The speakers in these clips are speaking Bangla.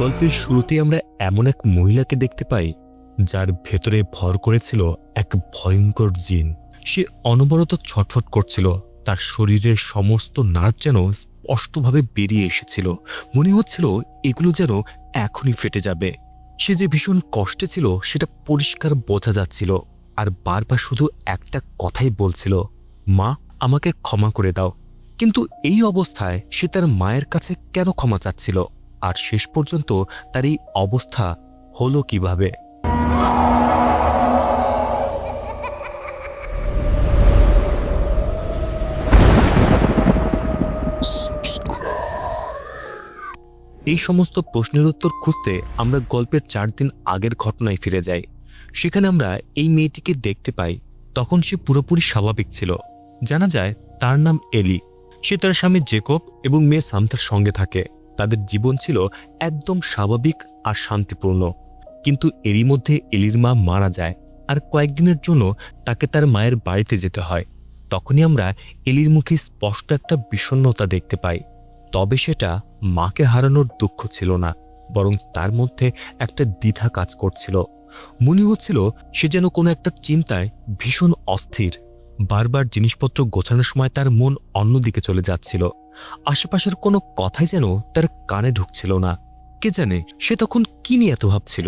গল্পের শুরুতেই আমরা এমন এক মহিলাকে দেখতে পাই যার ভেতরে ভর করেছিল এক ভয়ঙ্কর জিন। সে অনবরত ছটফট করছিল, তার শরীরের সমস্ত নার্ভ যেন স্পষ্টভাবে বেরিয়ে এসেছিল। মনে হচ্ছিল এগুলো যেন এখনই ফেটে যাবে। সে যে ভীষণ কষ্টে ছিল সেটা পরিষ্কার বোঝা যাচ্ছিল, আর বারবার শুধু একটা কথাই বলছিল, মা, আমাকে ক্ষমা করে দাও। কিন্তু এই অবস্থায় সে তার মায়ের কাছে কেন ক্ষমা চাচ্ছিল? আর শেষ পর্যন্ত তার এই অবস্থা হলো কিভাবে? এই সমস্ত প্রশ্নের উত্তর খুঁজতে আমরা গল্পের 4 দিন আগের ঘটনায় ফিরে যাই। সেখানে আমরা এই মেয়েটিকে দেখতে পাই। তখন সে পুরোপুরি স্বাভাবিক ছিল। জানা যায় তার নাম এলি। সে তার স্বামী জেকব এবং মেয়ে সামথার সঙ্গে থাকে। তাদের জীবন ছিল একদম স্বাভাবিক আর শান্তিপূর্ণ। কিন্তু এরই মধ্যে এলির মা মারা যায়, আর কয়েকদিনের জন্য তাকে তার মায়ের বাড়িতে যেতে হয়। তখনই আমরা এলির মুখে স্পষ্ট একটা বিষণ্ণতা দেখতে পাই। তবে সেটা মাকে হারানোর দুঃখ ছিল না, বরং তার মধ্যে একটা দ্বিধা কাজ করছিল। মনে হচ্ছিল সে যেন কোনো একটা চিন্তায় ভীষণ অস্থির। বারবার জিনিসপত্র গোছানোর সময় তার মন অন্যদিকে চলে যাচ্ছিল। আশেপাশের কোনো কথাই যেন তার কানে ঢুকছিল না। কে জানে সে তখন কি নিয়ে এত ভাবছিল।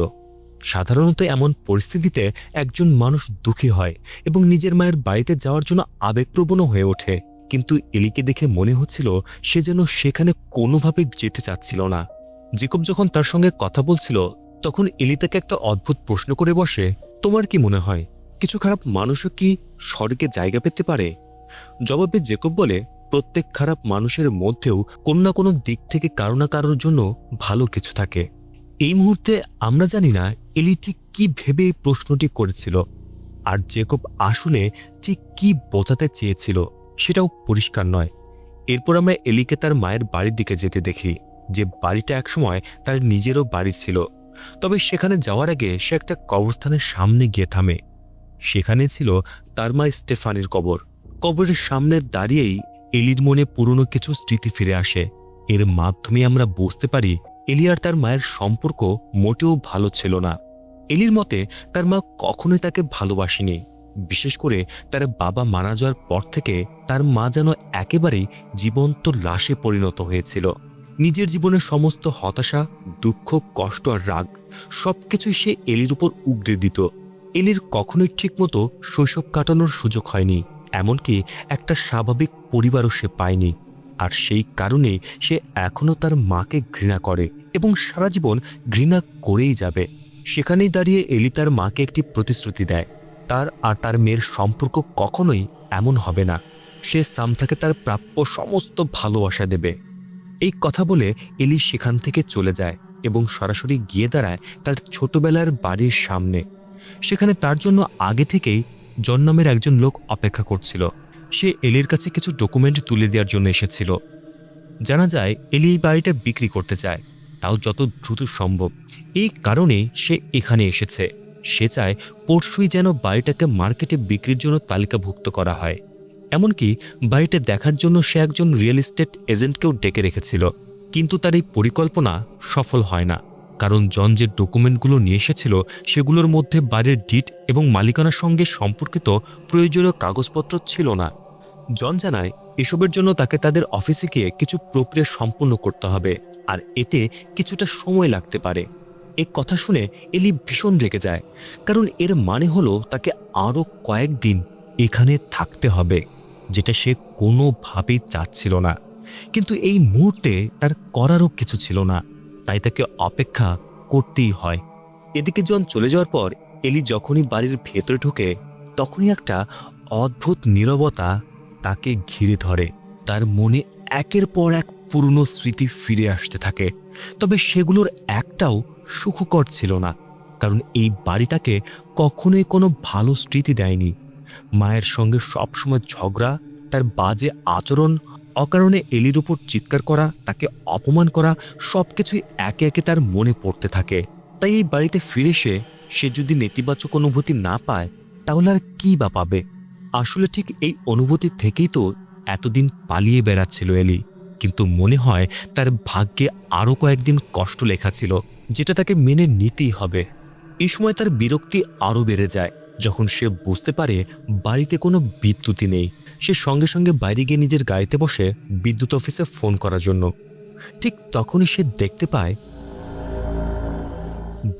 সাধারণত এমন পরিস্থিতিতে একজন মানুষ দুঃখী হয় এবং নিজের মায়ের বাড়িতে যাওয়ার জন্য আবেগপ্রবণ হয়ে ওঠে। কিন্তু এলিকে দেখে মনে হচ্ছিল সে যেন সেখানে কোনোভাবে যেতে চাচ্ছিল না। জেকব যখন তার সঙ্গে কথা বলছিল তখন এলি তাকে একটা অদ্ভুত প্রশ্ন করে বসে, তোমার কি মনে হয় কিছু খারাপ মানুষও কি স্বর্গে জায়গা পেতে পারে? জবাবে জেকব বলে, প্রত্যেক খারাপ মানুষের মধ্যেও কোনো না কোনো দিক থেকে কারো না কারোর জন্য ভালো কিছু থাকে। এই মুহূর্তে আমরা জানি না এলি ঠিক কি ভেবে এই প্রশ্নটি করেছিল, আর জেকব আসলে ঠিক কি বোঝাতে চেয়েছিল সেটাও পরিষ্কার নয়। এরপর আমরা এলিকে তার মায়ের বাড়ির দিকে যেতে দেখি, যে বাড়িটা একসময় তার নিজেরও বাড়ি ছিল। তবে সেখানে যাওয়ার আগে সে একটা কবরস্থানের সামনে গিয়ে থামে। সেখানে ছিল তার মা স্টেফানির কবর। কবরের সামনে দাঁড়িয়েই এলির মনে পুরনো কিছু স্মৃতি ফিরে আসে। এর মাধ্যমে আমরা বুঝতে পারি এলি আর তার মায়ের সম্পর্ক মোটেও ভালো ছিল না। এলির মতে তার মা কখনোই তাকে ভালোবাসেনি। বিশেষ করে তার বাবা মারা যাওয়ার পর থেকে তার মা যেন একেবারেই জীবন্ত লাশে পরিণত হয়েছিল। নিজের জীবনের সমস্ত হতাশা, দুঃখ, কষ্ট আর রাগ সবকিছুই সে এলির উপর উগড়ে দিত। এলির কখনোই ঠিকমতো শৈশব কাটানোর সুযোগ হয়নি, এমনকি একটা স্বাভাবিক পরিবারও সে পায়নি। আর সেই কারণে সে এখনও তার মাকে ঘৃণা করে এবং সারা জীবন ঘৃণা করেই যাবে। সেখানেই দাঁড়িয়ে এলি তার মাকে একটি প্রতিশ্রুতি দেয়, তার আর তার মেয়ের সম্পর্ক কখনোই এমন হবে না। সে সামথাকে তার প্রাপ্য সমস্ত ভালোবাসা দেবে। এই কথা বলে এলি সেখান থেকে চলে যায় এবং সরাসরি গিয়ে দাঁড়ায় তার ছোটবেলার বাড়ির সামনে। সেখানে তার জন্য আগে থেকেই জন নামের একজন লোক অপেক্ষা করছিল। সে এলির কাছে কিছু ডকুমেন্ট তুলে দেওয়ার জন্য এসেছিল। জানা যায় এলি এই বাড়িটা বিক্রি করতে চায়, তাও যত দ্রুত সম্ভব। এই কারণে সে এখানে এসেছে। সে চায় পরশুই যেন বাড়িটাকে মার্কেটে বিক্রির জন্য তালিকাভুক্ত করা হয়। এমনকি বাড়িটা দেখার জন্য সে একজন রিয়েল এস্টেট এজেন্টকেও ডেকে রেখেছিল। কিন্তু তার এই পরিকল্পনা সফল হয় না, কারণ জন যে ডকুমেন্টগুলো নিয়ে এসেছিল সেগুলোর মধ্যে বাড়ির ডিড এবং মালিকানার সঙ্গে সম্পর্কিত প্রয়োজনীয় কাগজপত্র ছিল না। জন জানায় এসবের জন্য তাকে তাদের অফিসে গিয়ে কিছু প্রক্রিয়া সম্পূর্ণ করতে হবে, আর এতে কিছুটা সময় লাগতে পারে। এই কথা শুনে এলি ভীষণ রেগে যায়, কারণ এর মানে হলো তাকে আরও কয়েকদিন এখানে থাকতে হবে, যেটা সে কোনোভাবেই চাচ্ছিল না। কিন্তু এই মুহূর্তে তার করারও কিছু ছিল না, তাই তাকে অপেক্ষা করতেই হয়। এদিকে জন চলে যাওয়ার পর এলি যখনই বাড়ির ভেতরে ঢোকে তখনই একটা অদ্ভুত নীরবতা তাকে ঘিরে ধরে। তার মনে একের পর এক পুরনো স্মৃতি ফিরে আসতে থাকে, তবে সেগুলোর একটাও সুখকর ছিল না, কারণ এই বাড়ি তাকে কখনোই কোনো ভালো স্মৃতি দেয়নি। মায়ের সঙ্গে সবসময় ঝগড়া, তার বাজে আচরণ, অকারণে এলির উপর চিৎকার করা, তাকে অপমান করা, সবকিছুই একে একে তার মনে পড়তে থাকে। তাই এই বাড়িতে ফিরে এসে সে যদি নেতিবাচক অনুভূতি না পায় তাহলে আর কী বা পাবে? আসলে ঠিক এই অনুভূতি থেকেই তো এতদিন পালিয়ে বেড়াচ্ছিল এলি। কিন্তু মনে হয় তার ভাগ্যে আরও কয়েকদিন কষ্ট লেখা ছিল, যেটা তাকে মেনে নিতেই হবে। এই সময় তার বিরক্তি আরও বেড়ে যায় যখন সে বুঝতে পারে বাড়িতে কোনো বিদ্যুৎই নেই। সে সঙ্গে সঙ্গে বাইরে গিয়ে নিজের গাড়িতে বসে বিদ্যুৎ অফিসে ফোন করার জন্য। ঠিক তখনই সে দেখতে পায়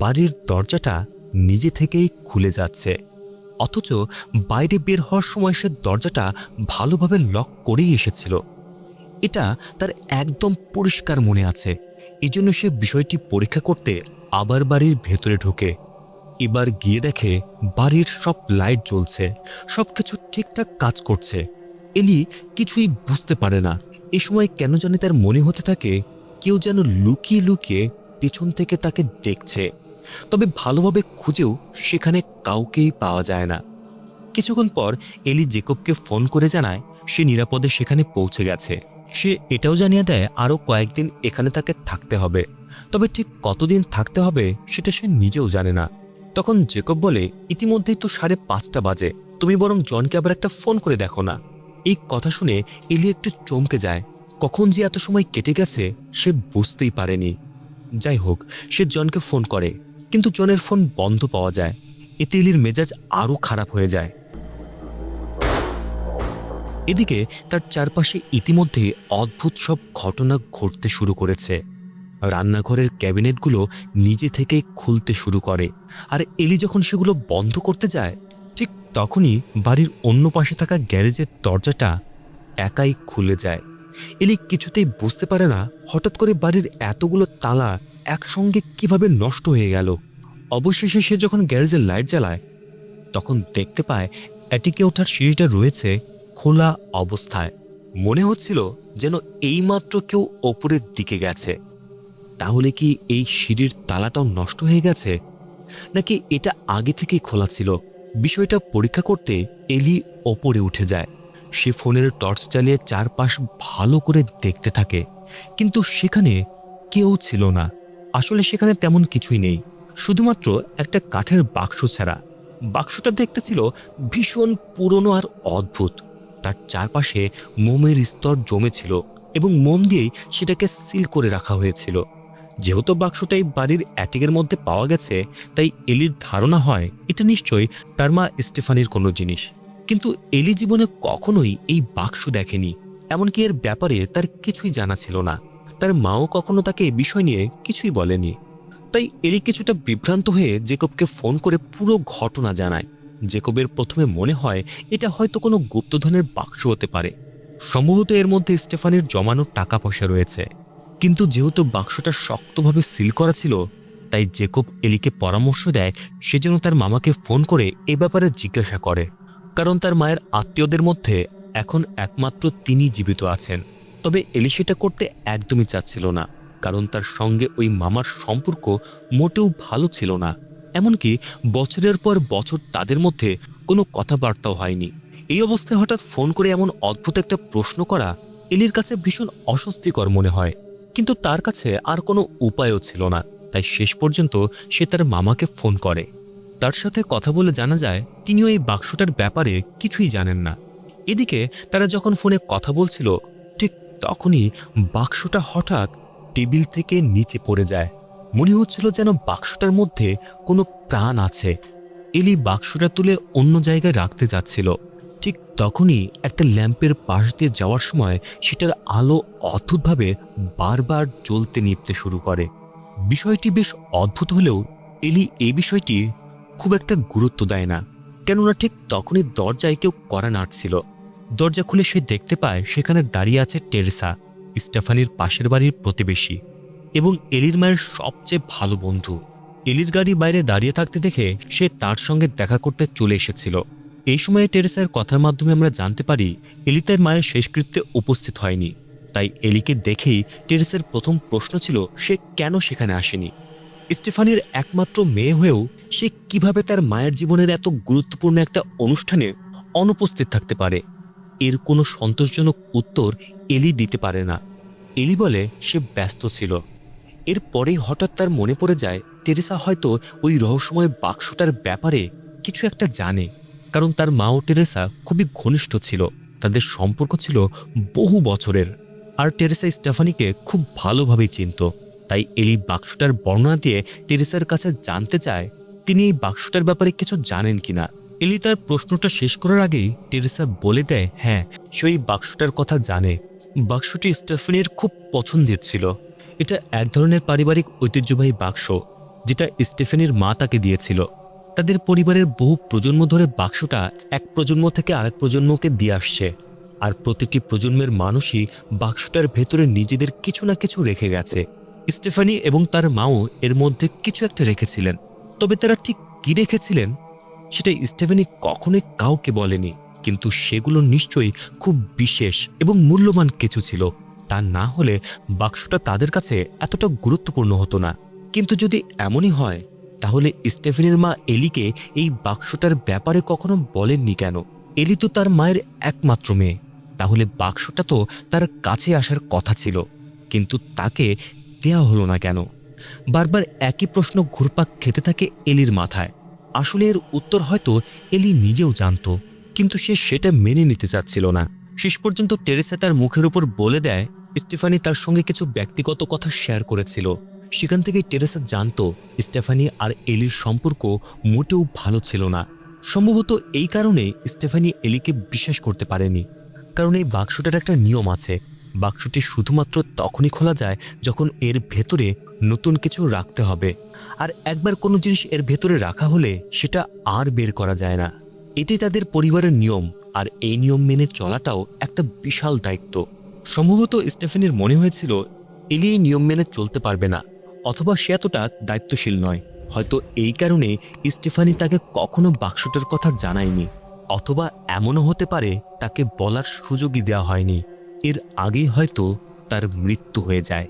বাড়ির দরজাটা নিজে থেকেই খুলে যাচ্ছে, অথচ বাইরে বের হওয়ার সময় সে দরজাটা ভালোভাবে লক করেই এসেছিল। এটা তার একদম পরিষ্কার মনে আছে। এজন্য সে বিষয়টি পরীক্ষা করতে আবার বাড়ির ভেতরে ঢোকে। এবার গিয়ে দেখে বাড়ির সব লাইট জ্বলছে, সবকিছু ঠিকঠাক কাজ করছে। এলি কিছুই বুঝতে পারে না। এ সময় কেন জানি তার মনে হতে থাকে কেউ যেন লুকিয়ে লুকিয়ে পেছন থেকে তাকে দেখছে, তবে ভালোভাবে খুঁজেও সেখানে কাউকেই পাওয়া যায় না। কিছুক্ষণ পর এলি জেকবকে ফোন করে জানায় সে নিরাপদে সেখানে পৌঁছে গেছে। সে এটাও জানিয়ে দেয় আরও কয়েকদিন এখানে তাকে থাকতে হবে, তবে ঠিক কতদিন থাকতে হবে সেটা সে নিজেও জানে না। তখন জেকব বলে, ইতিমধ্যেই তো 5:30 বাজে, তুমি বরং জনকে আবার একটা ফোন করে দেখো না। এই কথা শুনে এলি একটু চমকে যায়। কখন যে এত সময় কেটে গেছে সে বুঝতেই পারেনি। যাই হোক, সে জনকে ফোন করে, কিন্তু জনের ফোন বন্ধ পাওয়া যায়। এতে এলির মেজাজ আরও খারাপ হয়ে যায়। এদিকে তার চারপাশে ইতিমধ্যে অদ্ভুত সব ঘটনা ঘটতে শুরু করেছে। রান্নাঘরের ক্যাবিনেটগুলো নিজে থেকেই খুলতে শুরু করে, আর এলি যখন সেগুলো বন্ধ করতে যায় ঠিক তখনই বাড়ির অন্য পাশে থাকা গ্যারেজের দরজাটা একাই খুলে যায়। এলি কিছুতেই বুঝতে পারে না হঠাৎ করে বাড়ির এতগুলো তালা একসঙ্গে কিভাবে নষ্ট হয়ে গেল। অবশেষে সে যখন গ্যারেজের লাইট জ্বালায় তখন দেখতে পায় অ্যাটিকে ওঠার সিঁড়িটা রয়েছে খোলা অবস্থায়। মনে হচ্ছিল যেন এইমাত্র কেউ ওপরের দিকে গেছে। তাহলে কি এই সিঁড়ির তালাটাও নষ্ট হয়ে গেছে, নাকি এটা আগে থেকেই খোলা ছিল? বিষয়টা পরীক্ষা করতে এলি ওপরে উঠে যায়। সে ফোনের টর্চ জ্বালিয়ে চারপাশ ভালো করে দেখতে থাকে, কিন্তু সেখানে কেউ ছিল না। আসলে সেখানে তেমন কিছুই নেই, শুধুমাত্র একটা কাঠের বাক্স ছাড়া। বাক্সটা দেখতে ছিল ভীষণ পুরনো আর অদ্ভুত। তার চারপাশে মোমের স্তর জমেছিল এবং মোম দিয়েই সেটাকে সিল করে রাখা হয়েছিল। যেহেতু বাক্সটাই বাড়ির অ্যাটিকের মধ্যে পাওয়া গেছে, তাই এলির ধারণা হয় এটা নিশ্চয়ই তার মা স্টেফানির কোনো জিনিস। কিন্তু এলি জীবনে কখনোই এই বাক্স দেখেনি, এমনকি এর ব্যাপারে তার কিছুই জানা ছিল না। তার মাও কখনো তাকে এ বিষয় নিয়ে কিছুই বলেনি। তাই এলি কিছুটা বিভ্রান্ত হয়ে জেকবকে ফোন করে পুরো ঘটনা জানায়। জেকবের প্রথমে মনে হয় এটা হয়তো কোনো গুপ্তধনের বাক্স হতে পারে, সম্ভবত এর মধ্যে স্টেফানির জমানো টাকা পয়সা রয়েছে। কিন্তু যেহেতু বাক্সটা শক্তভাবে সিল করা ছিল, তাই জেকব এলিকে পরামর্শ দেয় সে যেন তার মামাকে ফোন করে এ ব্যাপারে জিজ্ঞাসা করে, কারণ তার মায়ের আত্মীয়দের মধ্যে এখন একমাত্র তিনি জীবিত আছেন। তবে এলি সেটা করতে একদমই চাচ্ছিল না, কারণ তার সঙ্গে ওই মামার সম্পর্ক মোটেও ভালো ছিল না। এমনকি বছরের পর বছর তাদের মধ্যে কোনো কথাবার্তাও হয়নি। এই অবস্থায় হঠাৎ ফোন করে এমন অদ্ভুত একটা প্রশ্ন করা এলির কাছে ভীষণ অস্বস্তিকর মনে হয়, কিন্তু তার কাছে আর কোনো উপায়ও ছিল না। তাই শেষ পর্যন্ত সে তার মামাকে ফোন করে। তার সাথে কথা বলে জানা যায় তিনিও এই বাক্সটার ব্যাপারে কিছুই জানেন না। এদিকে তারা যখন ফোনে কথা বলছিল ঠিক তখনই বাক্সটা হঠাৎ টেবিল থেকে নিচে পড়ে যায়। মনে হচ্ছিল যেন বাক্সটার মধ্যে কোনো প্রাণ আছে। এলি বাক্সটা তুলে অন্য জায়গায় রাখতে যাচ্ছিল, ঠিক তখনই একটা ল্যাম্পের পাশ দিয়ে যাওয়ার সময় সেটার আলো অদ্ভুতভাবে বারবার জ্বলতে নিভতে শুরু করে। বিষয়টি বেশ অদ্ভুত হলেও এলি এই বিষয়টি খুব একটা গুরুত্ব দেয় না, কেননা ঠিক তখনই দরজায় কেউ কড়া নাড়ছিল। দরজা খুলে সে দেখতে পায় সেখানে দাঁড়িয়ে আছে টেরেসা, স্টেফানির পাশের বাড়ির প্রতিবেশী এবং এলির মায়ের সবচেয়ে ভালো বন্ধু। এলির গাড়ি বাইরে দাঁড়িয়ে থাকতে দেখে সে তার সঙ্গে দেখা করতে চলে এসেছিল। এই সময়ে টেরেসার কথার মাধ্যমে আমরা জানতে পারি এলি তার মায়ের শেষকৃত্যে উপস্থিত হয়নি। তাই এলিকে দেখেই টেরেসার প্রথম প্রশ্ন ছিল সে কেন সেখানে আসেনি। স্টেফানির একমাত্র মেয়ে হয়েও সে কিভাবে তার মায়ের জীবনের এত গুরুত্বপূর্ণ একটা অনুষ্ঠানে অনুপস্থিত থাকতে পারে? এর কোনো সন্তোষজনক উত্তর এলি দিতে পারে না। এলি বলে সে ব্যস্ত ছিল। এরপরেই হঠাৎ তার মনে পড়ে যায় টেরেসা হয়তো ওই রহস্যময় বাক্সটার ব্যাপারে কিছু একটা জানে, কারণ তার মা ও টেরেসা খুবই ঘনিষ্ঠ ছিল। তাদের সম্পর্ক ছিল বহু বছরের। আর টেরেসা স্টেফানিকে খুব ভালোভাবেই চিনত। তাই এলি বাক্সটার বর্ণনা দিয়ে টেরেসার কাছে জানতে চায় তিনি এই বাক্সটার ব্যাপারে কিছু জানেন কিনা। এলি তার প্রশ্নটা শেষ করার আগেই টেরেসা বলে দেয় হ্যাঁ, সে এই বাক্সটার কথা জানে। বাক্সটি স্টেফানির খুব পছন্দের ছিল। এটা এক ধরনের পারিবারিক ঐতিহ্যবাহী বাক্স, যেটা স্টেফানির মা তাকে দিয়েছিল। তাদের পরিবারের বহু প্রজন্ম ধরে বাক্সটা এক প্রজন্ম থেকে আরেক প্রজন্মকে দিয়ে আসছে, আর প্রতিটি প্রজন্মের মানুষই বাক্সটার ভেতরে নিজেদের কিছু না কিছু রেখে গেছে। স্টেফানি এবং তার মাও এর মধ্যে কিছু একটা রেখেছিলেন, তবে তারা ঠিক কি রেখেছিলেন সেটা স্টেফানি কখনোই কাউকে বলেনি। কিন্তু সেগুলো নিশ্চয়ই খুব বিশেষ এবং মূল্যবান কিছু ছিল, তা না হলে বাক্সটা তাদের কাছে এতটা গুরুত্বপূর্ণ হতো না। কিন্তু যদি এমনই হয়, তাহলে স্টেফানির মা এলিকে এই বাক্সটার ব্যাপারে কখনো বলেননি কেন? এলি তো তার মায়ের একমাত্র মেয়ে, তাহলে বাক্সটা তো তার কাছে আসার কথা ছিল, কিন্তু তাকে দেয়া হলো না কেন? বারবার একই প্রশ্ন ঘুরপাক খেতে থাকে এলির মাথায়। আসলে এর উত্তর হয়তো এলি নিজেও জানত, কিন্তু সে সেটা মেনে নিতে চাচ্ছিল না। শেষ পর্যন্ত টেরেসা তার মুখের উপর বলে দেয় স্টেফানি তার সঙ্গে কিছু ব্যক্তিগত কথা শেয়ার করেছিল। সেখান থেকেই টেরেসা জানত স্টেফানি আর এলির সম্পর্ক মোটেও ভালো ছিল না। সম্ভবত এই কারণে স্টেফানি এলিকে বিশ্বাস করতে পারেনি, কারণ এই বাক্সটার একটা নিয়ম আছে। বাক্সটি শুধুমাত্র তখনই খোলা যায় যখন এর ভেতরে নতুন কিছু রাখতে হবে, আর একবার কোনো জিনিস এর ভেতরে রাখা হলে সেটা আর বের করা যায় না। এটি তাদের পরিবারের নিয়ম, আর এই নিয়ম মেনে চলাটাও একটা বিশাল দায়িত্ব। সম্ভবত স্টেফানির মনে হয়েছিল এলি এই নিয়ম মেনে চলতে পারবে না, অথবা সে এতটা দায়িত্বশীল নয়। হয়তো এই কারণে স্টেফানি তাকে কখনো বাক্সটার কথা জানায়নি, অথবা এমনও হতে পারে তাকে বলার সুযোগই দেওয়া হয়নি। এর আগেই হয়তো তার মৃত্যু হয়ে যায়।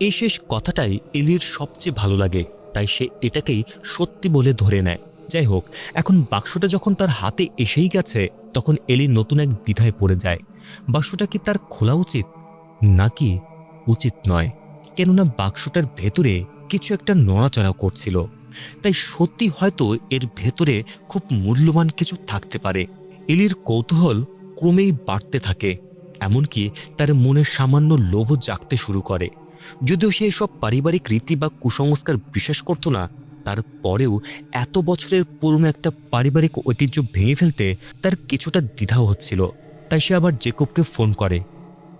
এই শেষ কথাটাই এলির সবচেয়ে ভালো লাগে, তাই সে এটাকেই সত্যি বলে ধরে নেয়। যাই হোক, এখন বাক্সটা যখন তার হাতে এসেই গেছে, তখন এলি নতুন এক দ্বিধায় পড়ে যায়। বাক্সটা কি তার খোলা উচিত নাকি উচিত নয়? কেননা বাক্সটার ভেতরে কিছু একটা নড়াচড়া করছিল, তাই সত্যি হয়তো এর ভেতরে খুব মূল্যবান কিছু থাকতে পারে। এলির কৌতূহল ক্রমেই বাড়তে থাকে, এমনকি তার মনে সামান্য লোভ জাগতে শুরু করে। যদিও সে সব পারিবারিক রীতি বা কুসংস্কার বিশ্বাস করত না, তারপরেও এত বছরের পুরনো একটা পারিবারিক ঐতিহ্য ভেঙে ফেলতে তার কিছুটা দ্বিধাও হচ্ছিল। তাই সে আবার জেকবকে ফোন করে,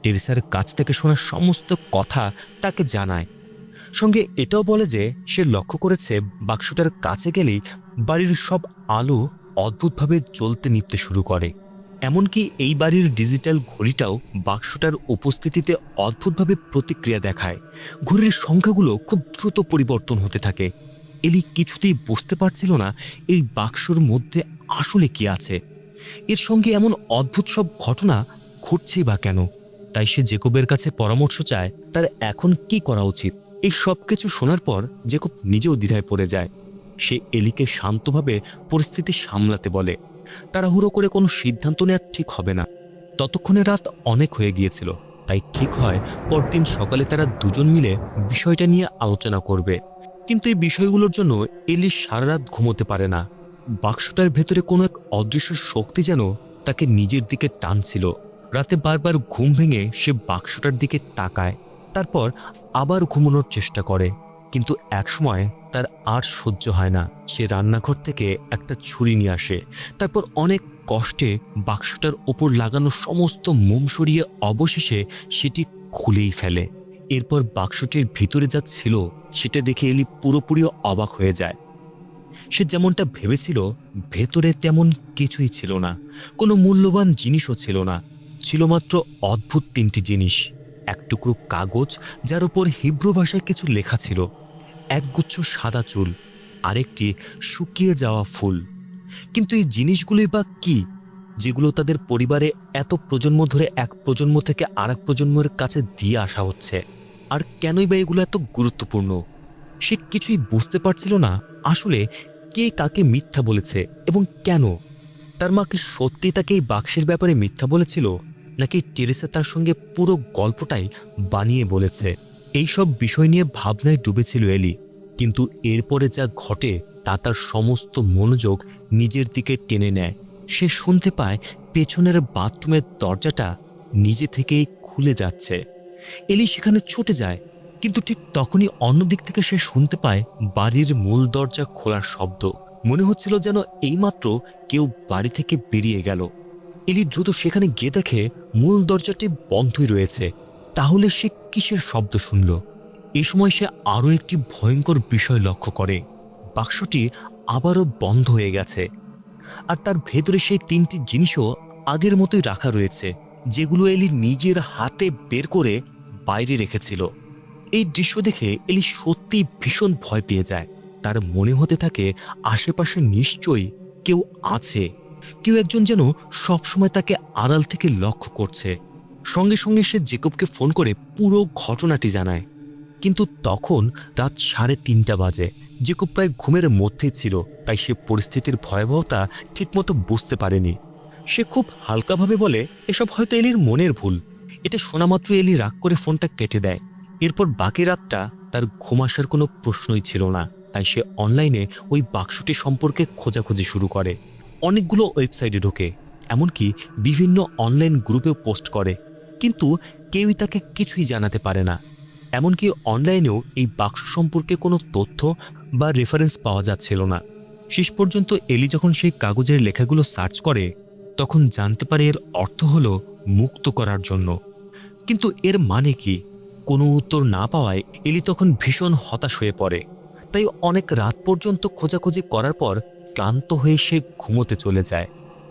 টেরেসার কাছ থেকে শোনা সমস্ত কথা তাকে জানায়। সঙ্গে এটাও বলে যে সে লক্ষ্য করেছে বাক্সটার কাছে গেলেই বাড়ির সব আলো অদ্ভুতভাবে জ্বলতে নিভতে শুরু করে। এমনকি এই বাড়ির ডিজিটাল ঘড়িটাও বাক্সটার উপস্থিতিতে অদ্ভুতভাবে প্রতিক্রিয়া দেখায়। ঘড়ির সংখ্যাগুলো খুব দ্রুত পরিবর্তন হতে থাকে। এলি কিছুতেই বুঝতে পারছিল না এই বাক্সর মধ্যে আসলে কি আছে। এর সঙ্গে এমন অদ্ভুত সব ঘটনা ঘটছেই বা কেন? তাই সে জেকবের কাছে পরামর্শ চায় তার এখন কি করা উচিত। এই সব কিছু শোনার পর জেকব নিজেও দ্বিধায় পড়ে যায়। সে এলিকে শান্তভাবে পরিস্থিতি সামলাতে বলে, তাড়াহুড়ো করে কোনো সিদ্ধান্ত নেওয়া ঠিক হবে না। ততক্ষণে রাত অনেক হয়ে গিয়েছিল, তাই ঠিক হয় পরদিন সকালে তারা দুজন মিলে বিষয়টা নিয়ে আলোচনা করবে। কিন্তু এই বিষয়গুলোর জন্য এলি সারা রাত ঘুমোতে পারে না। বাক্সটার ভেতরে কোনো এক অদৃশ্য শক্তি যেন তাকে নিজের দিকে টানছিল। রাতে বারবার ঘুম ভেঙে সে বাক্সটার দিকে তাকায়, তারপর আবার ঘুমানোর চেষ্টা করে। কিন্তু একসময় তার আর সহ্য হয় না। সে রান্নাঘর থেকে একটা ছুরি নিয়ে আসে, তারপর অনেক কষ্টে বাক্সটার ওপর লাগানো সমস্ত মোম সরিয়ে অবশেষে সেটি খুলেই ফেলে। এরপর বাক্সটির ভিতরে যা ছিল সেটা দেখে এলি পুরোপুরি অবাক হয়ে যায়। সে যেমনটা ভেবেছিল ভেতরে তেমন কিছুই ছিল না, কোনো মূল্যবান জিনিসও ছিল না। ছিল মাত্র অদ্ভুত তিনটি জিনিস: এক টুকরো কাগজ যার উপর হিব্রু ভাষায় কিছু লেখা ছিল, একগুচ্ছ সাদা চুল, আরেকটি শুকিয়ে যাওয়া ফুল। কিন্তু এই জিনিসগুলোই বা কি, যেগুলো তাদের পরিবারে এত প্রজন্ম ধরে এক প্রজন্ম থেকে আরেক প্রজন্মের কাছে দিয়ে আসা হচ্ছে? আর কেনই বা এগুলো এত গুরুত্বপূর্ণ? সে কিছুই বুঝতে পারছিল না আসলে কে কাকে মিথ্যা বলেছে এবং কেন। তার মাকে সত্যি তাকে এই বাক্সের ব্যাপারে মিথ্যা বলেছিল, নাকি টেরেসা তার সঙ্গে পুরো গল্পটাই বানিয়ে বলেছে? এইসব বিষয় নিয়ে ভাবনায় ডুবেছিল এলি, কিন্তু এরপরে যা ঘটে তা তার সমস্ত মনোযোগ নিজের দিকে টেনে নেয়। সে শুনতে পায় পেছনের বাথরুমের দরজাটা নিজে থেকেই খুলে যাচ্ছে। এলি সেখানে ছুটে যায়, কিন্তু ঠিক তখনই অন্যদিক থেকে সে শুনতে পায় বাড়ির মূল দরজা খোলার শব্দ। মনে হচ্ছিল যেন এইমাত্র কেউ বাড়ি থেকে বেরিয়ে গেল। এলি দ্রুত সেখানে গিয়ে দেখে মূল দরজাটি বন্ধই রয়েছে। তাহলে সে কিসের শব্দ শুনল? এই সময় সে আরও একটি ভয়ঙ্কর বিষয় লক্ষ্য করে। বাক্সটি আবারও বন্ধ হয়ে গেছে, আর তার ভেতরে সেই 3টি জিনিসও আগের মতোই রাখা রয়েছে, যেগুলো এলি নিজের হাতে বের করে বাইরে রেখেছিল। এই দৃশ্য দেখে এলি সত্যি ভীষণ ভয় পেয়ে যায়। তার মনে হতে থাকে আশেপাশে নিশ্চয়ই কেউ আছে, কেউ একজন যেন সবসময় তাকে আড়াল থেকে লক্ষ্য করছে। সঙ্গে সঙ্গে সে জেকবকে ফোন করে পুরো ঘটনাটি জানায়। কিন্তু তখন রাত 3:30 বাজে। জেকব প্রায় ঘুমের মধ্যেই ছিল, তাই সে পরিস্থিতির ভয়াবহতা ঠিকমতো বুঝতে পারেনি। সে খুব হালকাভাবে বলে, এসব হয়তো এলির মনের ভুল। এটা শোনা মাত্র এলি রাগ করে ফোনটা কেটে দেয়। এরপর বাকি রাতটা তার ঘুম আসার কোনো প্রশ্নই ছিল না। তাই সে অনলাইনে ওই বাক্সটি সম্পর্কে খোঁজাখুঁজি শুরু করে। অনেকগুলো ওয়েবসাইটে ঢোকে, এমনকি বিভিন্ন অনলাইন গ্রুপেও পোস্ট করে, কিন্তু কেউই তাকে কিছুই জানাতে পারে না। এমনকি অনলাইনেও এই বাক্স সম্পর্কে কোনো তথ্য বা রেফারেন্স পাওয়া যাচ্ছিল না। শেষ পর্যন্ত এলি যখন সেই কাগজের লেখাগুলো সার্চ করে, তখন জানতে পারে এর অর্থ হলো মুক্ত করার জন্য। কিন্তু এর মানে কি? কোনো উত্তর না পাওয়ায় এলি তখন ভীষণ হতাশ হয়ে পড়ে। তাই অনেক রাত পর্যন্ত খোঁজাখুঁজি করার পর ক্লান্ত হয়ে সে ঘুমোতে চলে যায়।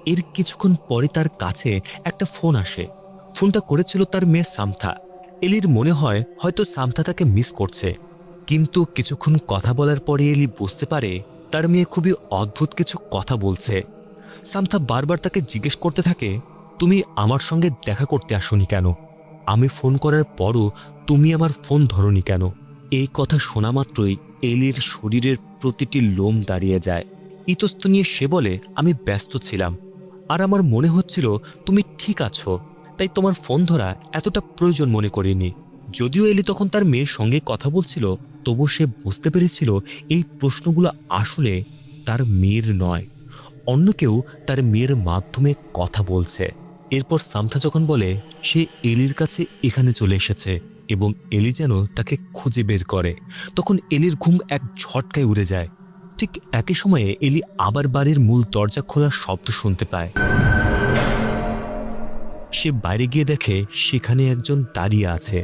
এর কিছুক্ষণ পরে তার কাছে একটা ফোন আসে। ফোনটা করেছিল তার মেয়ে সামথা। এলির মনে হয় হয়তো সামথা তাকে মিস করছে। কিন্তু কিছুক্ষণ কথা বলার পরে এলি বুঝতে পারে তার মেয়ে খুবই অদ্ভুত কিছু কথা বলছে। সামথা বারবার তাকে জিজ্ঞেস করতে থাকে, তুমি আমার সঙ্গে দেখা করতে আসোনি কেন? আমি ফোন করার পরও তুমি আমার ফোন ধরোনি কেন? এই কথা শোনা মাত্রই এলির শরীরের প্রতিটি লোম দাঁড়িয়ে যায়। ইতস্ত নিয়ে সে বলে, আমি ব্যস্ত ছিলাম, আর আমার মনে হচ্ছিল তুমি ঠিক আছো, তাই তোমার ফোন ধরা এতটা প্রয়োজন মনে করিনি। যদিও এলি তখন তার মেয়ের সঙ্গে কথা বলছিল, তবু সে বুঝতে পেরেছিল এই প্রশ্নগুলো আসলে তার মেয়ের নয়, অন্য কেউ তার মেয়ের মাধ্যমে কথা বলছে। এরপর সামথা যখন বলে সে এলির কাছে এখানে চলে এসেছে এবং এলি যেন তাকে খুঁজে বের করে, তখন এলির ঘুম এক ঝটকায় উড়ে যায়। ঠিক একই সময়ে এলি আবার বাড়ির মূল দরজা খোলার শব্দ শুনতে পায়। সে বাইরে গিয়ে দেখে সেখানে একজন দাঁড়িয়ে আছে।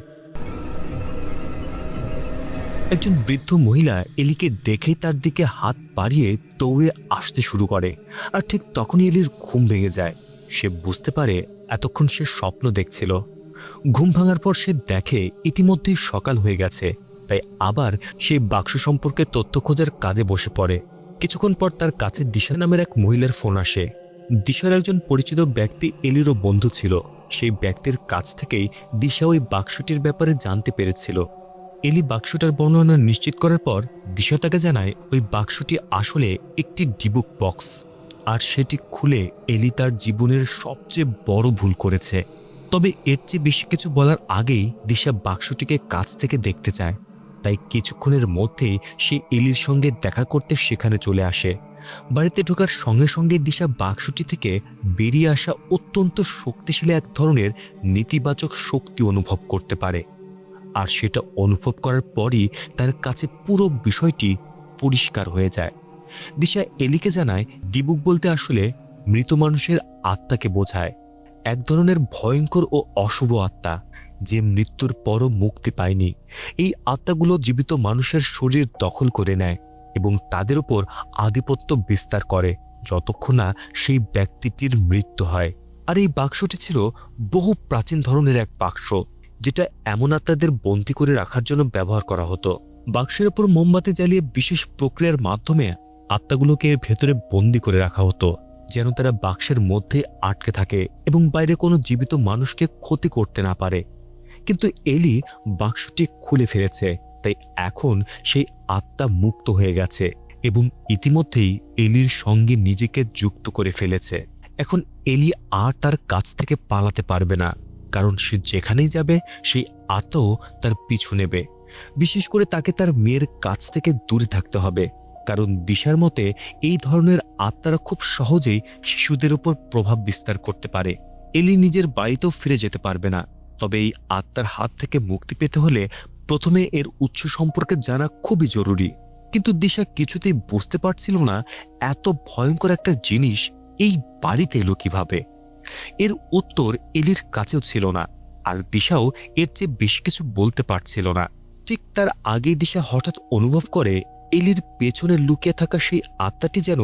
একজন বৃদ্ধ মহিলা এলিকে দেখেই তার দিকে হাত বাড়িয়ে দৌড়ে আসতে শুরু করে, আর ঠিক তখনই এলির ঘুম ভেঙে যায়। সে বুঝতে পারে এতক্ষণ সে স্বপ্ন দেখছিল। ঘুম ভাঙার পর সে দেখে ইতিমধ্যেই সকাল হয়ে গেছে, তাই আবার সেই বাক্স সম্পর্কে তথ্য খোঁজার কাজে বসে পড়ে। কিছুক্ষণ পর তার কাছে দিশা নামের এক মহিলার ফোন আসে। দিশার একজন পরিচিত ব্যক্তি এলিরও বন্ধু ছিল। সেই ব্যক্তির কাছ থেকেই দিশা ওই বাক্সটির ব্যাপারে জানতে পেরেছিল। এলি বাক্সটার বর্ণনা নিশ্চিত করার পর দিশা তাকে জানায় ওই বাক্সটি আসলে একটি ডিবুক বক্স, আর সেটি খুলে এলি তার জীবনের সবচেয়ে বড় ভুল করেছে। তবে এর চেয়ে বেশি কিছু বলার আগেই দিশা বাক্সটিকে কাছ থেকে দেখতে চায়। তাই কিছুক্ষণের মধ্যেই সে এলির সঙ্গে দেখা করতে সেখানে চলে আসে। বাড়িতে ঢোকার সঙ্গে সঙ্গে দিশা বাক্সটি থেকে বেরিয়ে আসা অত্যন্ত শক্তিশালী এক ধরনের নেতিবাচক শক্তি অনুভব করতে পারে। আর সেটা অনুভব করার পরই তার কাছে পুরো বিষয়টি পরিষ্কার হয়ে যায়। দিশা এলিকে জানায় ডিবুক বলতে আসলে মৃত মানুষের আত্মাকে বোঝায়, এক ধরনের ভয়ঙ্কর ও অশুভ আত্মা যে মৃত্যুর পরও মুক্তি পায়নি। এই আত্মাগুলো জীবিত মানুষের শরীর দখল করে নেয় এবং তাদের উপর আধিপত্য বিস্তার করে যতক্ষণ না সেই ব্যক্তিটির মৃত্যু হয়। আর এই বাক্সটি ছিল বহু প্রাচীন ধরনের এক বাক্স, যেটা এমন আত্মাদের বন্দী করে রাখার জন্য ব্যবহার করা হতো। বাক্সের উপর মোমবাতি জ্বালিয়ে বিশেষ প্রক্রিয়ার মাধ্যমে আত্মাগুলোকে এর ভেতরে বন্দী করে রাখা হতো, যেন তারা বাক্সের মধ্যে আটকে থাকে এবং বাইরে কোনো জীবিত মানুষকে ক্ষতি করতে না পারে। কিন্তু এলি বাক্সটি খুলে ফেলেছে, তাই এখন সেই আত্মা মুক্ত হয়ে গেছে এবং ইতিমধ্যেই এলির সঙ্গে নিজেকে যুক্ত করে ফেলেছে। এখন এলি আর তার কাছ থেকে পালাতে পারবে না, কারণ সে যেখানেই যাবে সেই আত্মাও তার পিছু নেবে। বিশেষ করে তাকে তার মেয়ের কাছ থেকে দূরে থাকতে হবে, কারণ দিশার মতে এই ধরনের আত্মারা খুব সহজেই শিশুদের উপর প্রভাব বিস্তার করতে পারে। এলি নিজের বাড়িতেও ফিরে যেতে পারবে না, তবে এই আত্মার হাত থেকে মুক্তি পেতে হলে প্রথমে এর উৎস সম্পর্কে জানা খুবই জরুরি। কিন্তু দিশা কিছুতেই বুঝতে পারছিল না এত ভয়ঙ্কর একটা জিনিস এই বাড়িতে এলো কিভাবে। এর উত্তর এলির কাছেও ছিল না, আর দিশাও এর চেয়ে বেশ কিছু বলতে পারছিল না। ঠিক তার আগেই দিশা হঠাৎ অনুভব করে এলির পেছনে লুকিয়ে থাকা সেই আত্মাটি যেন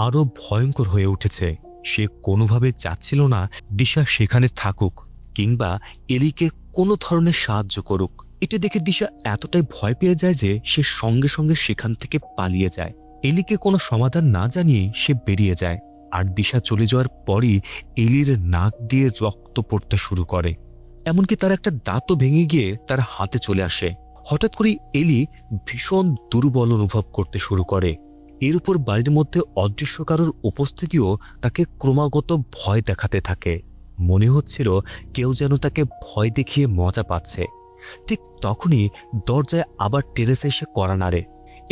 আরো ভয়ঙ্কর হয়ে উঠেছে। সে কোনোভাবে চাচ্ছিল না দিশা সেখানে থাকুক কিংবা এলিকে কোনো ধরনের সাহায্য করুক। এটা দেখে দিশা এতটাই ভয় পেয়ে যায় যে সে সঙ্গে সঙ্গে সেখান থেকে পালিয়ে যায়। এলিকে কোনো সমাধান না জানিয়ে সে বেরিয়ে যায়, আর দিশা চলে যাওয়ার পরই এলির নাক দিয়ে রক্ত পড়তে শুরু করে। এমনকি তার একটা দাঁতও ভেঙে গিয়ে তার হাতে চলে আসে। হঠাৎ করে এলি ভীষণ দুর্বল অনুভব করতে শুরু করে। এর উপর বাড়ির মধ্যে অদৃশ্য কারোর উপস্থিতিও তাকে ক্রমাগত ভয় দেখাতে থাকে। মনে হচ্ছিল কেউ যেন তাকে ভয় দেখিয়ে মজা পাচ্ছে। ঠিক তখনই দরজায় আবার টেরেসা এসে কড়া নাড়ে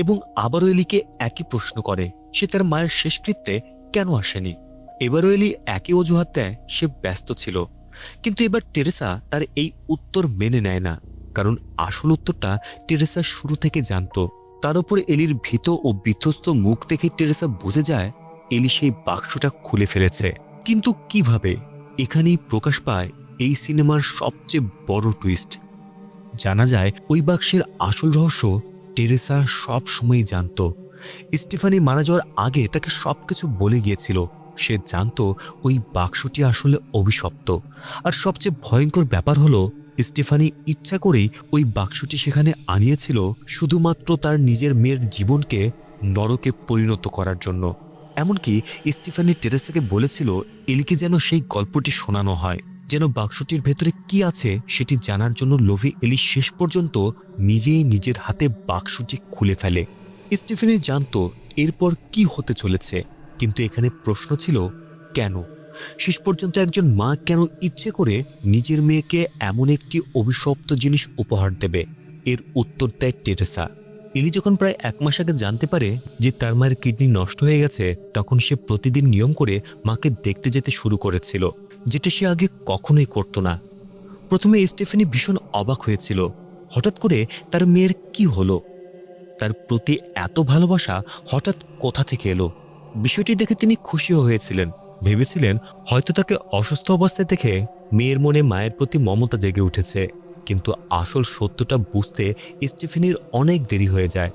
এবং আবারও এলিকে একই প্রশ্ন করে সে তার মায়ের শেষকৃত্যে কেন আসেনি। এবারও এলি একই অজুহাত দেয় সে ব্যস্ত ছিল। কিন্তু এবার টেরেসা তার এই উত্তর মেনে নেয় না, কারণ আসল উত্তরটা টেরেসা শুরু থেকে জানত। তার উপর এলির ভীত ও বিধ্বস্ত মুখ দেখে টেরেসা বুঝে যায় এলি সেই বাক্সটা খুলে ফেলেছে। কিন্তু কিভাবে? এখানেই প্রকাশ পায় এই সিনেমার সবচেয়ে বড় টুইস্ট। জানা যায় ওই বাক্সের আসল রহস্য টেরেসা সব সময় জানত। স্টিফানি মারা যাওয়ার আগে তাকে সবকিছু বলে গিয়েছিল। সে জানত ওই বাক্সটি আসলে অভিশপ্ত। আর সবচেয়ে ভয়ঙ্কর ব্যাপার হলো স্টিফানি ইচ্ছা করেই ওই বাক্সটি সেখানে আনিয়েছিল শুধুমাত্র তার নিজের মেয়ের জীবনকে নরকে পরিণত করার জন্য। এমনকি স্টিফানি টেরেসাকে বলেছিল এলিকে যেন সেই গল্পটি শোনানো হয়, যেন বাক্সটির ভেতরে কি আছে সেটি জানার জন্য লোভী এলি শেষ পর্যন্ত নিজেই নিজের হাতে বাক্সটি খুলে ফেলে। স্টিফানি জানত এরপর কি হতে চলেছে, কিন্তু এখানে প্রশ্ন ছিল কেন? শেষ পর্যন্ত একজন মা কেন ইচ্ছে করে নিজের মেয়েকে এমন একটি অভিশপ্ত জিনিস উপহার দেবে? এর উত্তর দেয় টেরেসা। এলি যখন প্রায় 1 মাস আগে জানতে পারে যে তার মায়ের কিডনি নষ্ট হয়ে গেছে, তখন সে প্রতিদিন নিয়ম করে মাকে দেখতে যেতে শুরু করেছিল, যেটা সে আগে কখনোই করত না। প্রথমে স্টিফানি ভীষণ অবাক হয়েছিল, হঠাৎ করে তার মেয়ের কি হলো? তার প্রতি এত ভালোবাসা হঠাৎ কোথা থেকে এলো? বিষয়টি দেখে তিনি খুশিও হয়েছিলেন। ভেবেছিলেন হয়তো তাকে অসুস্থ অবস্থায় দেখে মেয়ের মনে মায়ের প্রতি মমতা জেগে উঠেছে। কিন্তু আসল সত্যটা বুঝতে স্টিফেনির অনেক দেরি হয়ে যায়।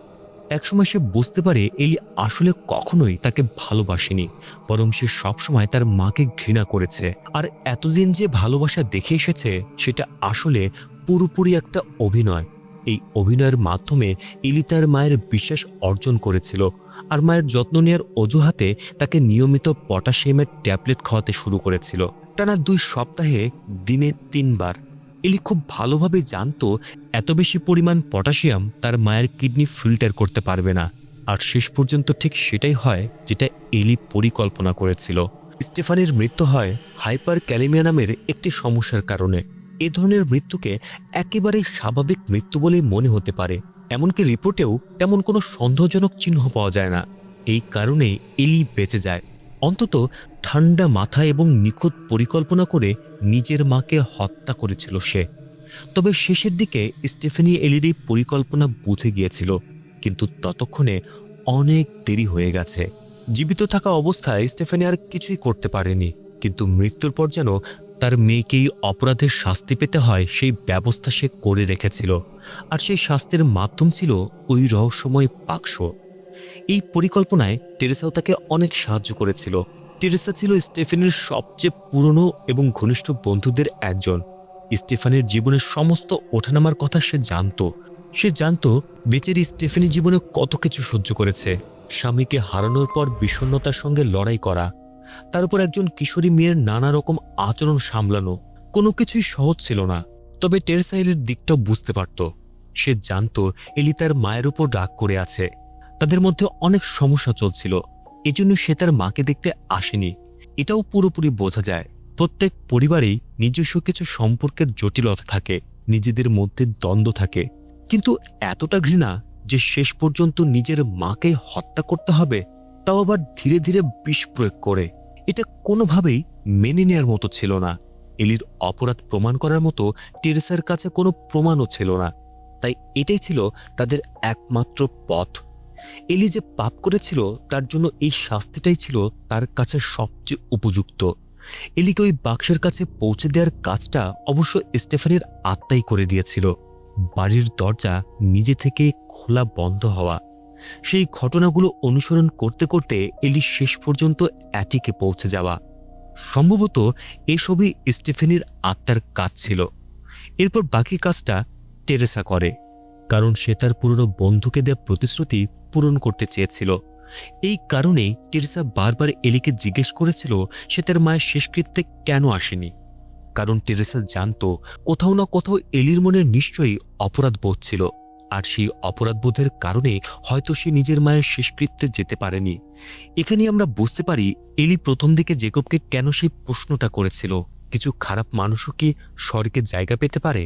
একসময় সে বুঝতে পারে এলি আসলে কখনোই তাকে ভালোবাসেনি, বরং সে সবসময় তার মাকে ঘৃণা করেছে। আর এতদিন যে ভালোবাসা দেখে এসেছে সেটা আসলে পুরোপুরি একটা অভিনয়। এই অভিনয়ের মাধ্যমে এলি তার মায়ের বিশ্বাস অর্জন করেছিল, আর মায়ের যত্ন নেওয়ার অজুহাতে তাকে নিয়মিত পটাশিয়ামের ট্যাবলেট খাওয়াতে শুরু করেছিল। টানা 2 সপ্তাহে দিনে 3 বার। এলি খুব ভালোভাবে জানতো এত বেশি পরিমাণ পটাশিয়াম তার মায়ের কিডনি ফিল্টার করতে পারবে না। আর শেষ পর্যন্ত ঠিক সেটাই হয় যেটা এলি পরিকল্পনা করেছিল। স্টেফানির মৃত্যু হয় হাইপার ক্যালেমিয়া নামের একটি সমস্যার কারণে। এ ধরনের মৃত্যুকে একেবারে স্বাভাবিক মৃত্যু বলেই মনে হতে পারে। এমনকি রিপোর্টেও তেমন কোনো সন্দেহজনক চিহ্ন পাওয়া যায় না। এই কারণেই এলি বেঁচে যায়। অন্তত ঠান্ডা মাথা এবং নিখুঁত পরিকল্পনা করে নিজের মাকে হত্যা করেছিল সে। তবে শেষের দিকে স্টেফেনি এলির এই পরিকল্পনা বুঝে গিয়েছিল, কিন্তু ততক্ষণে অনেক দেরি হয়ে গেছে। জীবিত থাকা অবস্থায় স্টেফেনি আর কিছুই করতে পারেনি, কিন্তু মৃত্যুর পর যেন তার মেয়েকেই অপরাধের শাস্তি পেতে হয় সেই ব্যবস্থা সে করে রেখেছিল। আর সেই শাস্তির মাধ্যম ছিল ওই রহস্যময় বাক্স। এই পরিকল্পনায় টেরেসাও তাকে অনেক সাহায্য করেছিল। টেরেসা ছিল স্টেফেনির সবচেয়ে পুরনো এবং ঘনিষ্ঠ বন্ধুদের একজন। স্টেফানির জীবনের সমস্ত ওঠানামার কথা সে জানত। সে জানত বেচারি স্টেফেনি জীবনে কত কিছু সহ্য করেছে। স্বামীকে হারানোর পর বিষণ্ণতার সঙ্গে লড়াই করা, তার উপর একজন কিশোরী মেয়ের নানা রকম আচরণ সামলানো, কোনো কিছুই সহজ ছিল না। তবে টেরেসা এলির দিকটাও বুঝতে পারত। সে জানত এলি তার মায়ের উপর রাগ করে আছে, তাদের মধ্যে অনেক সমস্যা চলছিল, এজন্য সে তার মাকে দেখতে আসেনি। এটাও পুরোপুরি বোঝা যায় প্রত্যেক পরিবারেই নিজস্ব কিছু সম্পর্কের জটিলতা থাকে, নিজেদের মধ্যে দ্বন্দ্ব থাকে, কিন্তু এতটা ঘৃণা যে শেষ পর্যন্ত নিজের মাকে হত্যা করতে হবে, তাও আবার ধীরে ধীরে বিষ প্রয়োগ করে, এটা কোনোভাবেই মেনে নেওয়ার মতো ছিল না। এলির অপরাধ প্রমাণ করার মতো টেরেসার কাছে কোনো প্রমাণও ছিল না। তাই এটাই ছিল তাদের একমাত্র পথ। এলি যে পাপ করেছিল তার জন্য এই শাস্তিটাই ছিল তার কাছে সবচেয়ে উপযুক্ত। এলিকে ওই বাক্সের কাছে পৌঁছে দেওয়ার কাজটা অবশ্য স্টেফানির আত্মাই করে দিয়েছিল। বাড়ির দরজা নিজে থেকে খোলা বন্ধ হওয়া, সেই ঘটনাগুলো অনুসরণ করতে করতে এলি শেষ পর্যন্ত অ্যাটিকে পৌঁছে যাওয়া, সম্ভবত এসবই স্টেফানির আত্মার কাজ ছিল। এরপর বাকি কাজটা টেরেসা করে, কারণ সে তার পুরনো বন্ধুকে দেওয়া প্রতিশ্রুতি পূরণ করতে চেয়েছিল। এই কারণেই টেরেসা বারবার এলিকে জিজ্ঞেস করেছিল সে তার মায়ের শেষকৃত্যে কেন আসেনি। কারণ টেরেসা জানতো কোথাও না কোথাও এলির মনে নিশ্চয়ই অপরাধ বোধ ছিল, আর সেই অপরাধবোধের কারণে হয়তো সে নিজের মায়ের শেষকৃত্যে যেতে পারেনি। এখানেই আমরা বুঝতে পারি এলি প্রথম দিকে জেকবকে কেন সেই প্রশ্নটা করেছিল, কিছু খারাপ মানুষও কি স্বর্গে জায়গা পেতে পারে।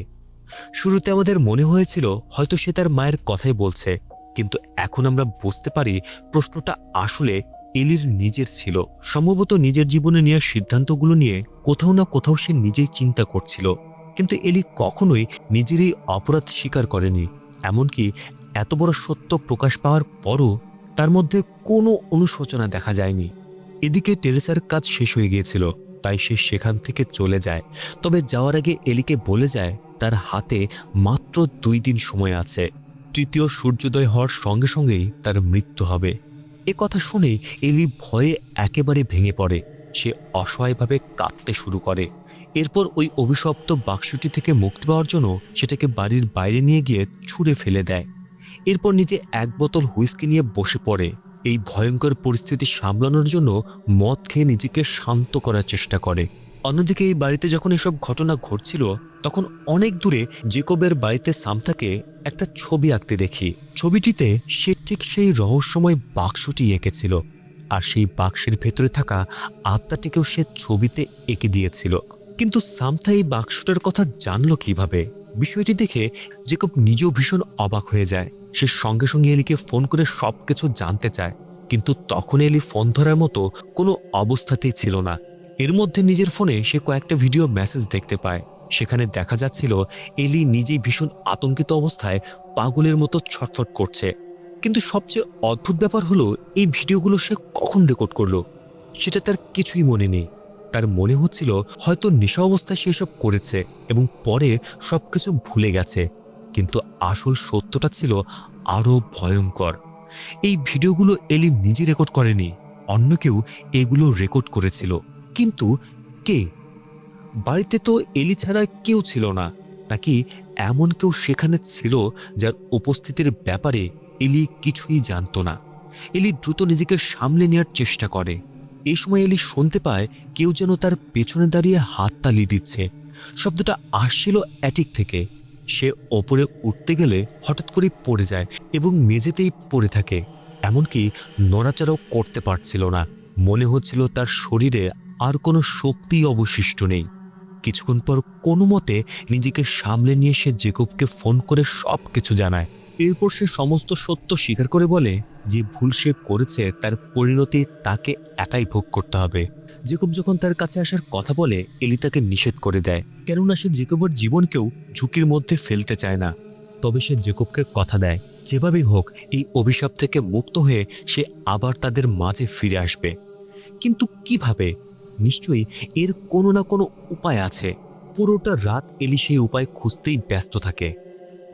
শুরুতে আমাদের মনে হয়েছিল হয়তো সে তার মায়ের কথাই বলছে, কিন্তু এখন আমরা বুঝতে পারি প্রশ্নটা আসলে এলির নিজের ছিল। সম্ভবত নিজের জীবনে নেওয়ার সিদ্ধান্তগুলো নিয়ে কোথাও না কোথাও সে নিজেই চিন্তা করছিল, কিন্তু এলি কখনোই নিজেরই অপরাধ স্বীকার করেনি। এমনকি এত বড় সত্য প্রকাশ পাওয়ার পরও তার মধ্যে কোনো অনুশোচনা দেখা যায়নি। এদিকে টেরেসার কাজ শেষ হয়ে গিয়েছিল, তাই সে সেখান থেকে চলে যায়। তবে যাওয়ার আগে এলিকে বলে যায় তার হাতে মাত্র 2 দিন সময় আছে, তৃতীয় সূর্যোদয় হওয়ার সঙ্গে সঙ্গেই তার মৃত্যু হবে। এ কথা শুনে এলি ভয়ে একেবারে ভেঙে পড়ে। সে অসহায়ভাবে কাঁদতে শুরু করে। এরপর ওই অভিশপ্ত বাক্সটি থেকে মুক্তি পাওয়ার জন্য সেটাকে বাড়ির বাইরে নিয়ে গিয়ে ছুঁড়ে ফেলে দেয়। এরপর নিজে 1 বোতল হুইস্কি নিয়ে বসে পড়ে। এই ভয়ঙ্কর পরিস্থিতি সামলানোর জন্য মদ খেয়ে নিজেকে শান্ত করার চেষ্টা করে। অন্যদিকে এই বাড়িতে যখন এসব ঘটনা ঘটছিল তখন অনেক দূরে জেকবের বাড়িতে সামথাকে একটা ছবি আঁকতে দেখি। ছবিটিতে সে ঠিক সেই রহস্যময় বাক্সটি এঁকেছিল, আর সেই বাক্সের ভেতরে থাকা আত্মাটিকেও সে ছবিতে এঁকে দিয়েছিল। কিন্তু সামথা এই বাক্সটার কথা জানলো কিভাবে? বিষয়টি দেখে জেকব নিজেও ভীষণ অবাক হয়ে যায়। সে সঙ্গে সঙ্গে এলিকে ফোন করে সবকিছু জানতে চায়, কিন্তু তখন এলি ফোন ধরার মতো কোনো অবস্থাতেই ছিল না। এর মধ্যে নিজের ফোনে সে কয়েকটা ভিডিও মেসেজ দেখতে পায়। সেখানে দেখা যাচ্ছিল এলি নিজেই ভীষণ আতঙ্কিত অবস্থায় পাগলের মতো ছটফট করছে। কিন্তু সবচেয়ে অদ্ভুত ব্যাপার হলো এই ভিডিওগুলো সে কখন রেকর্ড করলো সেটা তার কিছুই মনে নেই। তার মনে হচ্ছিল হয়তো নেশা অবস্থায় সে সব করেছে এবং পরে সবকিছু ভুলে গেছে। কিন্তু আসল সত্যটা ছিল আরো ভয়ঙ্কর। এই ভিডিওগুলো এলি নিজে রেকর্ড করেনি, অন্য কেউ এগুলো রেকর্ড করেছিল। কিন্তু কে? বাড়িতে তো এলি ছাড়া কেউ ছিল না, নাকি এমন কেউ সেখানে ছিল যার উপস্থিতির ব্যাপারে এলি কিছুই জানতো না? এলি দ্রুত নিজেকে সামলে নেওয়ার চেষ্টা করে। এই সময় এলি শুনতে পায় কেউ যেন তার পেছনে দাঁড়িয়ে হাত তালি দিচ্ছে। শব্দটা আসছিল অ্যাটিক থেকে। সে ওপরে উঠতে গেলে হঠাৎ করে পড়ে যায় এবং মেঝেতেই পড়ে থাকে। এমনকি নড়াচড়াও করতে পারছিল না। মনে হচ্ছিল তার শরীরে আর কোনো শক্তি অবশিষ্ট নেই। কিছুক্ষণ পর কোনো মতে নিজেকে সামলে নিয়ে সে জেকবকে ফোন করে সব কিছু জানায়। এরপর সে সমস্ত সত্য স্বীকার করে বলে যে ভুল সে করেছে তার পরিণতি তাকে একাই ভোগ করতে হবে। জেকব যখন তার কাছে আসার কথা বলে এলি তাকে নিষেধ করে দেয়, কেননা সে জেকবের জীবনকেও ঝুঁকির মধ্যে ফেলতে চায় না। তবে সে জেকবকে কথা দেয় যেভাবেই হোক এই অভিশাপ থেকে মুক্ত হয়ে সে আবার তাদের মাঝে ফিরে আসবে। কিন্তু কিভাবে? নিশ্চয়ই এর কোনো না কোনো উপায় আছে। পুরোটা রাত এলি সেই উপায় খুঁজতেই ব্যস্ত থাকে।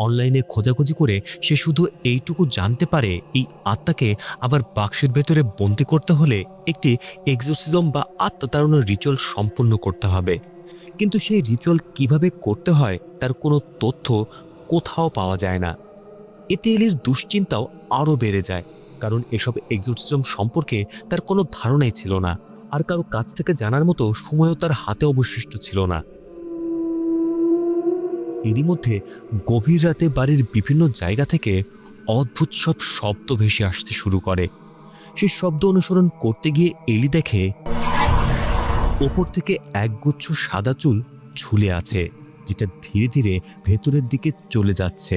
অনলাইনে খোঁজাখুঁজি করে সে শুধু এইটুকু জানতে পারে এই আত্মাকে আবার বাক্সের ভেতরে বন্দি করতে হলে একটি এক্সোরসিজম বা আত্মা তাড়ানোর রিচুয়াল সম্পন্ন করতে হবে। কিন্তু সেই রিচুয়াল কিভাবে করতে হয় তার কোনো তথ্য কোথাও পাওয়া যায় না। এতে এলির দুশ্চিন্তাও আরও বেড়ে যায়, কারণ এসব এক্সোরসিজম সম্পর্কে তার কোনো ধারণাই ছিল না, আর কারো কাছ থেকে জানার মতো সময়ও তার হাতে অবশিষ্ট ছিল না। এরই মধ্যে গভীর রাতে বাড়ির বিভিন্ন জায়গা থেকে অদ্ভুত সব শব্দ ভেসে আসতে শুরু করে। সেই শব্দ অনুসরণ করতে গিয়ে এলি দেখে ওপর থেকে একগুচ্ছ সাদা চুল ঝুলে আছে, যেটা ধীরে ধীরে ভেতরের দিকে চলে যাচ্ছে।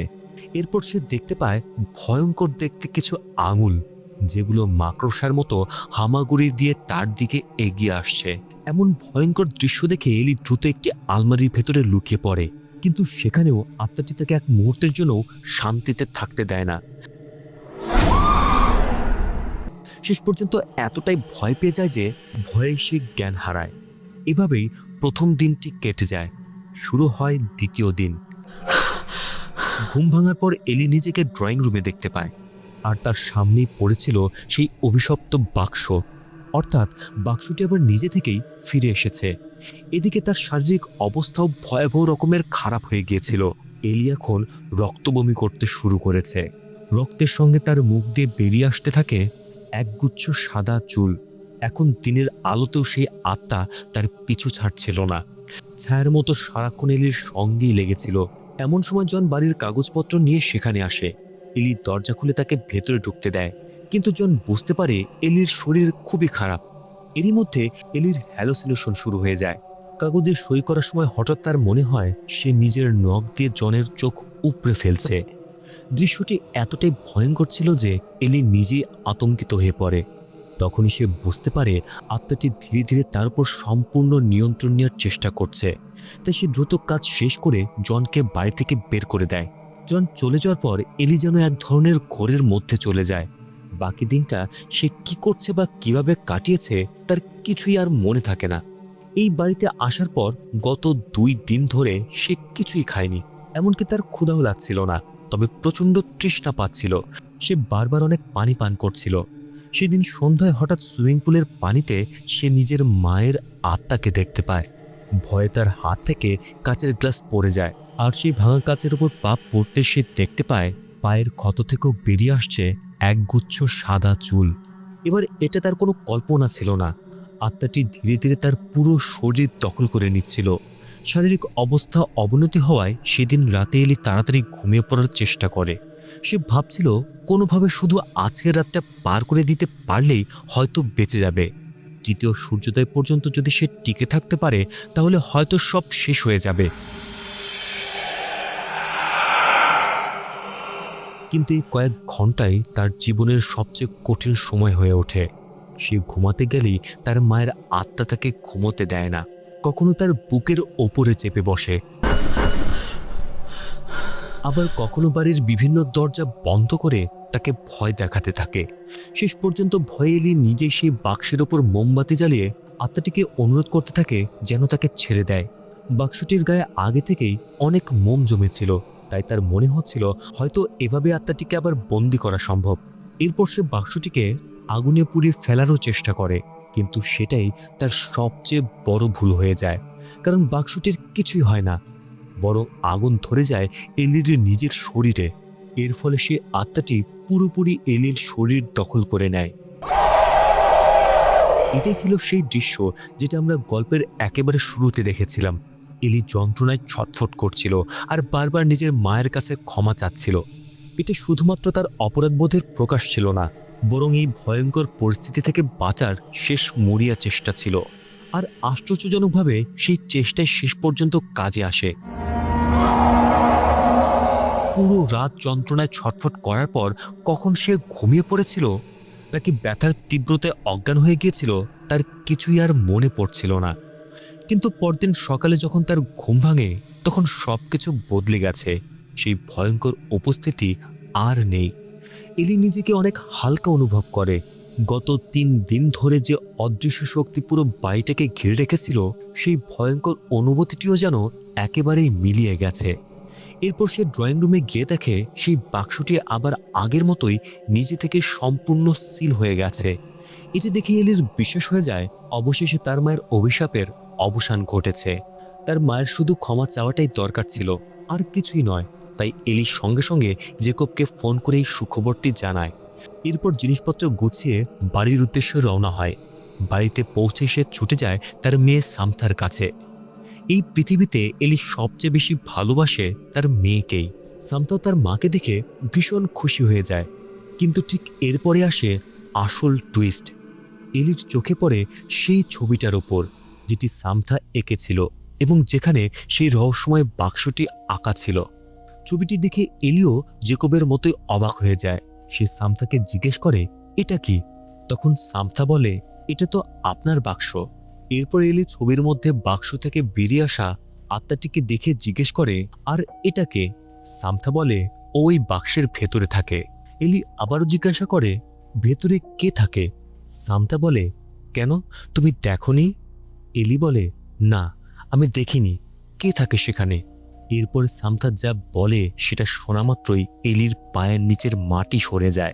এরপর সে দেখতে পায় ভয়ঙ্কর দেখতে কিছু আঙুল, যেগুলো মাকড়সার মতো হামাগুড়ি দিয়ে তার দিকে এগিয়ে আসছে। এমন ভয়ঙ্কর দৃশ্য দেখে এলি দ্রুত একটি আলমারির ভেতরে লুকিয়ে পড়ে, কিন্তু সেখানেও আত্মাটি তাকে এক মুহূর্তের জন্য শান্তিতে থাকতে দেয় না। শেষ পর্যন্ত এতটাই ভয় পেয়ে যায় যে ভয়ে সে জ্ঞান হারায়। এভাবেই প্রথম দিনটি কেটে যায়। শুরু হয় দ্বিতীয় দিন। ঘুম ভাঙার পর এলি নিজেকে ড্রয়িং রুমে দেখতে পায়, আর তার সামনেই পড়েছিল সেই অভিশপ্ত বাক্স। অর্থাৎ বাক্সটি আবার নিজে থেকেই ফিরে এসেছে। এদিকে তার শারীরিক অবস্থাও ভয়াবহ রকমের খারাপ হয়ে গিয়েছিল। এলি এখন রক্তবমি করতে শুরু করেছে। রক্তের সঙ্গে তার মুখ দিয়ে বেরিয়ে আসতে থাকে একগুচ্ছ সাদা চুল। এখন দিনের আলোতেও সেই আত্মা তার পিছু ছাড়ছিল না। ছায়ার মতো সারাক্ষণ এলির সঙ্গেই লেগেছিল। এমন সময় জন বাড়ির কাগজপত্র নিয়ে সেখানে আসে। এলি দরজা খুলে তাকে ভেতরে ঢুকতে দেয়, কিন্তু জন বুঝতে পারে এলির শরীর খুবই খারাপ। এরই মধ্যে এলির হ্যালোসিনেশন শুরু হয়ে যায়। কাগজে সই করার সময় হঠাৎ তার মনে হয় সে নিজের নখ দিয়ে জনের চোখ উপড়ে ফেলছে। দৃশ্যটি এতটাই ভয়ঙ্কর ছিল যে এলি নিজেই আতঙ্কিত হয়ে পড়ে। তখনই সে বুঝতে পারে আত্মাটি ধীরে ধীরে তার উপর সম্পূর্ণ নিয়ন্ত্রণ নেওয়ার চেষ্টা করছে। তাই সে দ্রুত কাজ শেষ করে জনকে বাড়ি থেকে বের করে দেয়। জন চলে যাওয়ার পর এলি যেন এক ধরনের ঘোরের মধ্যে চলে যায়। বাকি দিনটা সে কি করছে বা কিভাবে কাটিয়েছে তার কিছুই আর মনে থাকে না। এই বাড়িতে আসার পর গত 2 দিন ধরে সে কিছুই খায়নি, এমনকি তার ক্ষুধাও লাগছিল না। তবে প্রচণ্ড তৃষ্ণা পাচ্ছিল। সে বারবার অনেক পানি পান করছিল। সেদিন সন্ধ্যায় হঠাৎ সুইমিং পুলের পানিতে সে নিজের মায়ের আত্মাকে দেখতে পায়। ভয়ে তার হাত থেকে কাচের গ্লাস পড়ে যায়, আর সেই ভাঙা কাচের উপর পা পড়তে সে দেখতে পায় পায়ের ক্ষত থেকেও বেরিয়ে আসছে একগুচ্ছ সাদা চুল। এবার এটা তার কোনো কল্পনা ছিল না। আত্মাটি ধীরে ধীরে তার পুরো শরীর দখল করে নিচ্ছিল। শারীরিক অবস্থা অবনতি হওয়ায় সেদিন রাতে এলি তাড়াতাড়ি ঘুমিয়ে পড়ার চেষ্টা করে। সে ভাবছিল কোনোভাবে শুধু আজকের রাতটা পার করে দিতে পারলেই হয়তো বেঁচে যাবে। তৃতীয় সূর্যোদয় পর্যন্ত যদি সে টিকে থাকতে পারে তাহলে হয়তো সব শেষ হয়ে যাবে। কিন্তু এই কয়েক ঘন্টাই তার জীবনের সবচেয়ে কঠিন সময় হয়ে ওঠে। সে ঘুমাতে গেলেই তার মায়ের আত্মা তাকে ঘুমোতে দেয় না। কখনো তার বুকের ওপরে চেপে বসে, আবার কখনো বাড়ির বিভিন্ন দরজা বন্ধ করে তাকে ভয় দেখাতে থাকে। শেষ পর্যন্ত ভয়ে এলি নিজেই সেই বাক্সের ওপর মোমবাতি জ্বালিয়ে আত্মাটিকে অনুরোধ করতে থাকে যেন তাকে ছেড়ে দেয়। বাক্সটির গায়ে আগে থেকেই অনেক মোম জমেছিল, তাই তার মনে হচ্ছিল হয়তো এভাবে আত্মাটিকে আবার বন্দি করা সম্ভব। এরপর সে বাক্সটিকে আগুনে পুড়িয়ে ফেলারও চেষ্টা করে, কিন্তু সেটাই তার সবচেয়ে বড় ভুল হয়ে যায়। কারণ বাক্সটির কিছুই হয় না, বরং আগুন ধরে যায় এলির নিজের শরীরে। এর ফলে সে আত্মাটি পুরোপুরি এলির শরীর দখল করে নেয়। এটাই ছিল সেই দৃশ্য যেটা আমরা গল্পের একেবারে শুরুতে দেখেছিলাম। এলি যন্ত্রণায় ছটফট করছিল আর বারবার নিজের মায়ের কাছে ক্ষমা চাচ্ছিল। এটা শুধুমাত্র তার অপরাধবোধের প্রকাশ ছিল না, বরং এই ভয়ঙ্কর পরিস্থিতি থেকে বাঁচার শেষ মরিয়া চেষ্টা ছিল। আর আশ্চর্যজনকভাবে সেই চেষ্টায় শেষ পর্যন্ত কাজে আসে। পুরো রাত যন্ত্রণায় ছটফট করার পর কখন সে ঘুমিয়ে পড়েছিল নাকি ব্যথার তীব্রতায় অজ্ঞান হয়ে গিয়েছিল তার কিছুই আর মনে পড়ছিল না। কিন্তু পরদিন সকালে যখন তার ঘুম ভাঙে তখন সবকিছু বদলে গেছে। সেই ভয়ঙ্কর উপস্থিতি আর নেই। এলি নিজেকে অনেক হালকা অনুভব করে। গত 3 দিন ধরে যে অদৃশ্য শক্তি পুরো বাড়িটাকে ঘিরে রেখেছিল সেই ভয়ঙ্কর অনুভূতিটিও যেন একেবারেই মিলিয়ে গেছে। এরপর সে ড্রয়িং রুমে গিয়ে দেখে সেই বাক্সটি আবার আগের মতোই নিজে থেকে সম্পূর্ণ সিল হয়ে গেছে। এটি দেখে এলির বিশ্বাস হয়ে যায় অবশেষে তার মায়ের অভিশাপের অবসান ঘটেছে। তার মায়ের শুধু ক্ষমা চাওয়াটাই দরকার ছিল, আর কিছুই নয়। তাই এলি সঙ্গে সঙ্গে জেকবকে ফোন করে এই সুখবরটি জানায়। এরপর জিনিসপত্র গুছিয়ে বাড়ির উদ্দেশ্যে রওনা হয়। বাড়িতে পৌঁছে সে ছুটে যায় তার মেয়ে সামথার কাছে। এই পৃথিবীতে এলি সবচেয়ে বেশি ভালোবাসে তার মেয়েকেই। সামথাও তার মাকে দেখে ভীষণ খুশি হয়ে যায়। কিন্তু ঠিক এরপরে আসে আসল টুইস্ট। এলির চোখে পড়ে সেই ছবিটার ওপর যেটি সামথা এঁকেছিল এবং যেখানে সেই রহস্যময় বাক্সটি আঁকা ছিল। ছবিটি দেখে এলিও জেকবের মতোই অবাক হয়ে যায়। সে সামথাকে জিজ্ঞেস করে, এটা কি? তখন সামথা বলে, এটা তো আপনার বাক্স। এরপর এলি ছবির মধ্যে বাক্স থেকে বেরিয়ে আসা আত্মাটিকে দেখে জিজ্ঞেস করে, আর এটাকে? সামথা বলে, ওই বাক্সের ভেতরে থাকে। এলি আবারও জিজ্ঞাসা করে, ভেতরে কে থাকে? সামথা বলে, কেন, তুমি দেখোনি? এলি বলে, না, আমি দেখিনি। কে থাকে সেখানে? এরপর সামথা যা বলে সেটা শোনা মাত্রই এলির পায়ের নিচের মাটি সরে যায়।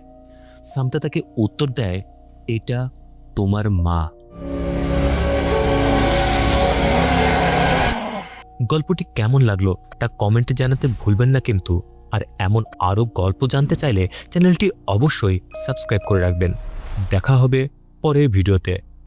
সামথা তাকে উত্তর দেয়, এটা তোমার মা। গল্পটি কেমন লাগলো তা কমেন্টে জানাতে ভুলবেন না কিন্তু। আর এমন আরও গল্প জানতে চাইলে চ্যানেলটি অবশ্যই সাবস্ক্রাইব করে রাখবেন। দেখা হবে পরের ভিডিওতে।